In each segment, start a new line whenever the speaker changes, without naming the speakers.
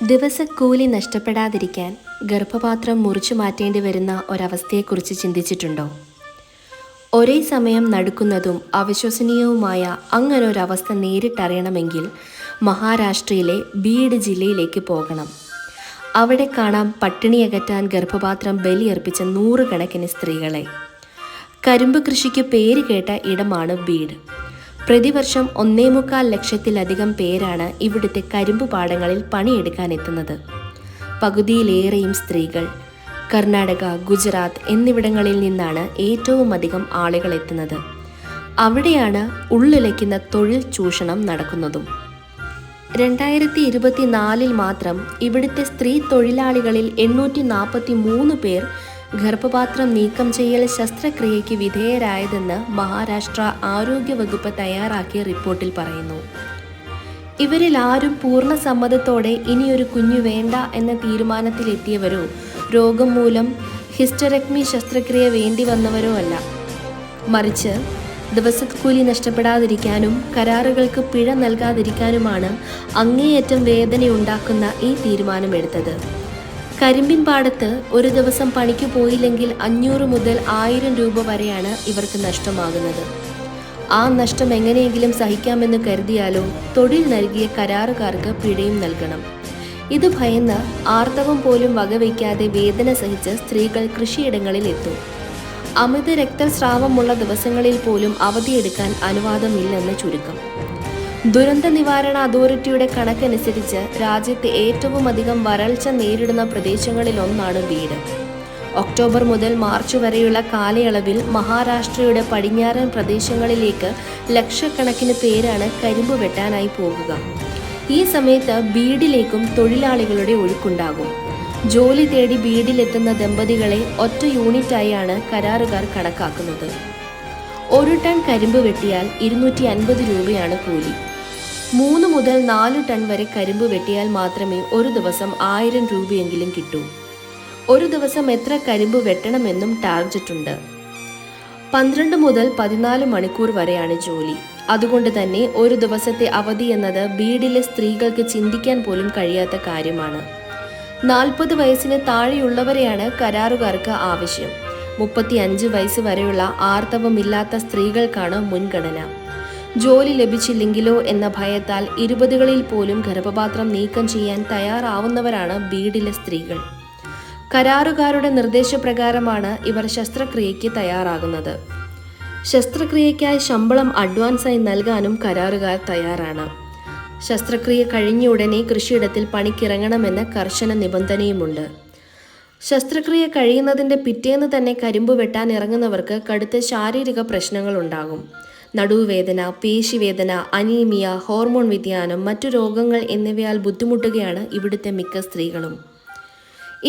ദിവസക്കൂലി നഷ്ടപ്പെടാതിരിക്കാൻ ഗർഭപാത്രം മുറിച്ചു മാറ്റേണ്ടി വരുന്ന ഒരവസ്ഥയെക്കുറിച്ച് ചിന്തിച്ചിട്ടുണ്ടോ? ഒരേ സമയം നടക്കുന്നതും അവിശ്വസനീയവുമായ അങ്ങനൊരവസ്ഥ നേരിട്ടറിയണമെങ്കിൽ മഹാരാഷ്ട്രയിലെ ബീഡ് ജില്ലയിലേക്ക് പോകണം. അവിടെ കാണാം പട്ടിണിയകറ്റാൻ ഗർഭപാത്രം ബലിയർപ്പിച്ച നൂറുകണക്കിന് സ്ത്രീകളെ. കരിമ്പ് കൃഷിക്ക് പേര് കേട്ട ഇടമാണ് ബീഡ്. പ്രതിവർഷം 1.25 ലക്ഷത്തിലധികം പേരാണ് ഇവിടുത്തെ കരിമ്പ് പാടങ്ങളിൽ പണിയെടുക്കാനെത്തുന്നത്. പകുതിയിലേറെയും സ്ത്രീകൾ. കർണാടക, ഗുജറാത്ത് എന്നിവിടങ്ങളിൽ നിന്നാണ് ഏറ്റവും അധികം ആളുകൾ എത്തുന്നത്. അവിടെയാണ് ഉള്ളിലയ്ക്കുന്ന തൊഴിൽ ചൂഷണം നടക്കുന്നതും. 2024 മാത്രം ഇവിടുത്തെ സ്ത്രീ തൊഴിലാളികളിൽ 843 പേർ ഗർഭപാത്രം നീക്കം ചെയ്യൽ ശസ്ത്രക്രിയയ്ക്ക് വിധേയരായതെന്ന് മഹാരാഷ്ട്ര ആരോഗ്യവകുപ്പ് തയ്യാറാക്കിയ റിപ്പോർട്ടിൽ പറയുന്നു. ഇവരിൽ ആരും പൂർണ്ണ സമ്മതത്തോടെ ഇനിയൊരു കുഞ്ഞു വേണ്ട എന്ന തീരുമാനത്തിലെത്തിയവരോ രോഗം മൂലം ഹിസ്റ്ററെക്ടമി ശസ്ത്രക്രിയ വേണ്ടി വന്നവരോ അല്ല. മറിച്ച് ദിവസക്കൂലി നഷ്ടപ്പെടാതിരിക്കാനും കരാറുകൾക്ക് പിഴ നൽകാതിരിക്കാനുമാണ് അങ്ങേയറ്റം വേദനയുണ്ടാക്കുന്ന ഈ തീരുമാനമെടുത്തത്. കരിമ്പിൻ പാടത്ത് ഒരു ദിവസം പണിക്ക് പോയില്ലെങ്കിൽ 500 മുതൽ 1000 രൂപ വരെയാണ് ഇവർക്ക് നഷ്ടമാകുന്നത്. ആ നഷ്ടം എങ്ങനെയെങ്കിലും സഹിക്കാമെന്ന് കരുതിയാലോ തൊഴിൽ നൽകിയ കരാറുകാർക്ക് പിഴയും നൽകണം. ഇത് ഭയന്ന് ആർത്തവം പോലും വകവയ്ക്കാതെ വേദന സഹിച്ച് സ്ത്രീകൾ കൃഷിയിടങ്ങളിൽ എത്തും. അമിത രക്തസ്രാവമുള്ള ദിവസങ്ങളിൽ പോലും അവധിയെടുക്കാൻ അനുവാദമില്ലെന്ന് ചുരുക്കം. ദുരന്ത നിവാരണ അതോറിറ്റിയുടെ കണക്കനുസരിച്ച് രാജ്യത്തെ ഏറ്റവും അധികം വരൾച്ച നേരിടുന്ന പ്രദേശങ്ങളിലൊന്നാണ് ബീഡ്. ഒക്ടോബർ മുതൽ മാർച്ച് വരെയുള്ള കാലയളവിൽ മഹാരാഷ്ട്രയുടെ പടിഞ്ഞാറൻ പ്രദേശങ്ങളിലേക്ക് ലക്ഷക്കണക്കിന് പേരാണ് കരിമ്പ് വെട്ടാനായി പോകുക. ഈ സമയത്ത് ബീഡിലേക്കും തൊഴിലാളികളുടെ ഒഴുക്കുണ്ടാകും. ജോലി തേടി ബീഡിലെത്തുന്ന ദമ്പതികളെ ഒറ്റ യൂണിറ്റായാണ് കരാറുകാർ കണക്കാക്കുന്നത്. 1 ടൺ കരിമ്പ് വെട്ടിയാൽ 250 രൂപയാണ് കൂലി. 3 മുതൽ 4 ടൺ വരെ കരിമ്പ് വെട്ടിയാൽ മാത്രമേ ഒരു ദിവസം 1000 രൂപയെങ്കിലും കിട്ടൂ. ഒരു ദിവസം എത്ര കരിമ്പ് വെട്ടണമെന്നും ടാർജറ്റുണ്ട്. 12 മുതൽ 14 മണിക്കൂർ വരെയാണ് ജോലി. അതുകൊണ്ട് തന്നെ ഒരു ദിവസത്തെ അവധി എന്നത് ബീഡിലെ സ്ത്രീകൾക്ക് ചിന്തിക്കാൻ പോലും കഴിയാത്ത കാര്യമാണ്. 40 വയസ്സിന് താഴെയുള്ളവരെയാണ് കരാറുകാർക്ക് ആവശ്യം. 35 വയസ്സ് വരെയുള്ള ആർത്തവമില്ലാത്ത സ്ത്രീകൾക്കാണ് മുൻഗണന. ജോലി ലഭിച്ചില്ലെങ്കിലോ എന്ന ഭയത്താൽ 20കളിൽ പോലും ഗർഭപാത്രം നീക്കം ചെയ്യാൻ തയ്യാറാവുന്നവരാണ് ബീഡിലെ സ്ത്രീകൾ. കരാറുകാരുടെ നിർദ്ദേശപ്രകാരമാണ് ഇവർ ശസ്ത്രക്രിയയ്ക്ക് തയ്യാറാകുന്നത്. ശസ്ത്രക്രിയയ്ക്കായി ശമ്പളം അഡ്വാൻസായി നൽകാനും കരാറുകാർ തയ്യാറാണ്. ശസ്ത്രക്രിയ കഴിഞ്ഞ ഉടനെ കൃഷിയിടത്തിൽ പണിക്കിറങ്ങണമെന്ന കർശന നിബന്ധനയുമുണ്ട്. ശസ്ത്രക്രിയ കഴിയുന്നതിൻ്റെ പിറ്റേന്ന് തന്നെ കരിമ്പ് വെട്ടാൻ ഇറങ്ങുന്നവർക്ക് കടുത്ത ശാരീരിക പ്രശ്നങ്ങൾ ഉണ്ടാകും. നടുവേദന, പേശിവേദന, അനീമിയ, ഹോർമോൺ വ്യതിയാനം, മറ്റു രോഗങ്ങൾ എന്നിവയാൽ ബുദ്ധിമുട്ടുകയാണ് ഇവിടുത്തെ മിക്ക സ്ത്രീകളും.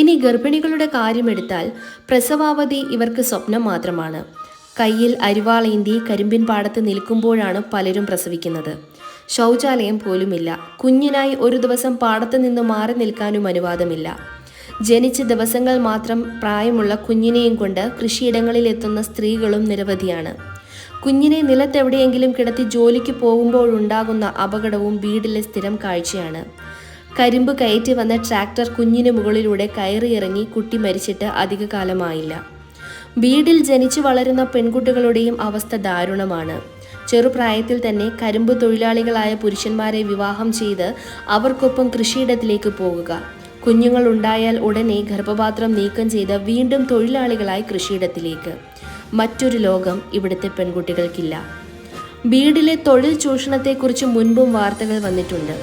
ഇനി ഗർഭിണികളുടെ കാര്യമെടുത്താൽ പ്രസവാവധി ഇവർക്ക് സ്വപ്നം മാത്രമാണ്. കയ്യിൽ അരിവാളേന്തി കരിമ്പിൻ പാടത്ത് നിൽക്കുമ്പോഴാണ് പലരും പ്രസവിക്കുന്നത്. ശൗചാലയം പോലുമില്ല. കുഞ്ഞിനായി ഒരു ദിവസം പാടത്ത് നിന്ന് മാറി നിൽക്കാനും അനുവാദമില്ല. ജനിച്ച ദിവസങ്ങൾ മാത്രം പ്രായമുള്ള കുഞ്ഞിനെയും കൊണ്ട് കൃഷിയിടങ്ങളിൽ എത്തുന്ന സ്ത്രീകളും നിരവധിയാണ്. കുഞ്ഞിനെ നിലത്തെവിടെയെങ്കിലും കിടത്തി ജോലിക്ക് പോകുമ്പോഴുണ്ടാകുന്ന അപകടവും ബീഡിലെ സ്ഥിരം കാഴ്ചയാണ്. കരിമ്പ് കയറ്റി വന്ന ട്രാക്ടർ കുഞ്ഞിന് മുകളിലൂടെ കയറിയിറങ്ങി കുട്ടി മരിച്ചിട്ട് അധിക കാലമായില്ല. ബീഡിൽ ജനിച്ചു വളരുന്ന പെൺകുട്ടികളുടെയും അവസ്ഥ ദാരുണമാണ്. ചെറുപ്രായത്തിൽ തന്നെ കരിമ്പ് തൊഴിലാളികളായ പുരുഷന്മാരെ വിവാഹം ചെയ്ത് അവർക്കൊപ്പം കൃഷിയിടത്തിലേക്ക് പോകുക. കുഞ്ഞുങ്ങൾ ഉണ്ടായാൽ ഉടനെ ഗർഭപാത്രം നീക്കം ചെയ്ത് വീണ്ടും തൊഴിലാളികളായി കൃഷിയിടത്തിലേക്ക്. മറ്റൊരു ലോകം ഇവിടുത്തെ പെൺകുട്ടികൾക്കില്ല. ബീഡിലെ തൊഴിൽ ചൂഷണത്തെക്കുറിച്ച് മുൻപും വാർത്തകൾ വന്നിട്ടുണ്ട്.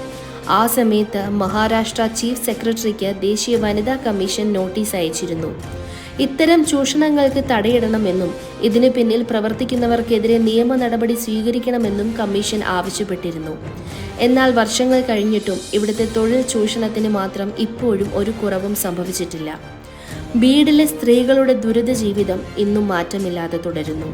ആ സമയത്ത് മഹാരാഷ്ട്ര ചീഫ് സെക്രട്ടറിക്ക് ദേശീയ വനിതാ കമ്മീഷൻ നോട്ടീസ് അയച്ചിരുന്നു. ഇത്തരം ചൂഷണങ്ങൾക്ക് തടയിടണമെന്നും ഇതിന് പിന്നിൽ പ്രവർത്തിക്കുന്നവർക്കെതിരെ നിയമ നടപടി സ്വീകരിക്കണമെന്നും കമ്മീഷൻ ആവശ്യപ്പെട്ടിരുന്നു. എന്നാൽ വർഷങ്ങൾ കഴിഞ്ഞിട്ടും ഇവിടുത്തെ തൊഴിൽ ചൂഷണത്തിന് മാത്രം ഇപ്പോഴും ഒരു കുറവും സംഭവിച്ചിട്ടില്ല. ബീഡിലെ സ്ത്രീകളുടെ ദുരിത ജീവിതം ഇന്നും മാറ്റമില്ലാതെ തുടരുന്നു.